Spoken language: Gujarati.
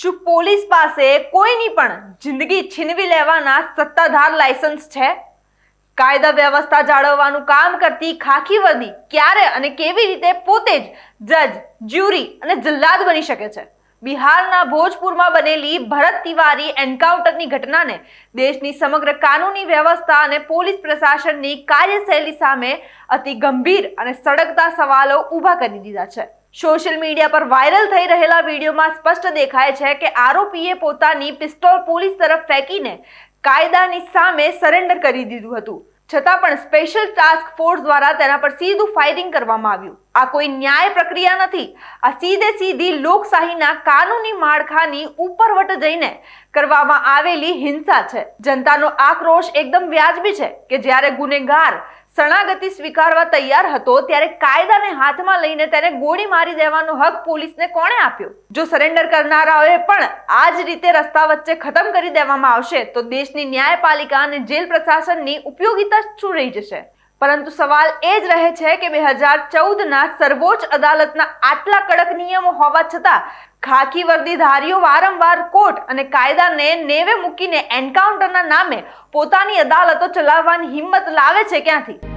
શું પોલીસ પાસે કોઈની પણ જિંદગી છીનવી લેવાના સત્તાધાર લાયસન્સ છે? કાયદા વ્યવસ્થા જાળવવાનું કામ કરતી ખાખી વર્દી ક્યારે અને કેવી રીતે પોતે જ જજ, જ્યુરી અને જલ્લાદ બની શકે છે? બિહારના ભોજપુરમાં બનેલી ભરત તિવારી એન્કાઉન્ટરની ઘટનાને દેશની સમગ્ર કાનૂની વ્યવસ્થા અને પોલીસ પ્રશાસનની કાર્યશૈલી સામે અતિ ગંભીર અને સળગતા સવાલો ઊભા કરી દીધા છે. સોશિયલ મીડિયા પર વાયરલ થઈ રહેલા વિડીયોમાં સ્પષ્ટ દેખાય છે કે આરોપીએ પોતાની પિસ્તોલ પોલીસ તરફ ફેંકીને કાયદાની સામે સરેન્ડર કરી દીધું હતું. છતાં પણ સ્પેશિયલ ટાસ્ક ફોર્સ દ્વારા તેના પર સીધું ફાયરિંગ કરવામાં આવ્યું. આ કોઈ ન્યાય પ્રક્રિયા નથી. આ સીધી લોકશાહીના કાનૂની માળખાની ઉપરવટ જઈને કરવામાં આવેલી હિંસા છે. જનતાનો આક્રોશ એકદમ વ્યાજબી છે કે જ્યારે ગુનેગાર શરણાગતિ સ્વીકારવા તૈયાર હતો ત્યારે કાયદાને હાથમાં લઈને તેને ગોળી મારી દેવાનો હક પોલીસને કોણે આપ્યો? જો સરેન્ડર કરનારાઓએ પણ આ જ રીતે રસ્તા વચ્ચે ખતમ કરી દેવામાં આવશે તો દેશની ન્યાયપાલિકા અને જેલ પ્રશાસનની ઉપયોગિતા શું રહી જશે? પરંતુ સવાલ એ જ રહે છે કે 2014ના સર્વોચ્ચ અદાલતના આટલા કડક નિયમો હોવા છતાં ખાખી વર્દીધારીઓ વારંવાર કોર્ટ અને કાયદાને નેવે મૂકીને એન્કાઉન્ટરના નામે પોતાની અદાલતો ચલાવવાની હિંમત લાવે છે ક્યાંથી?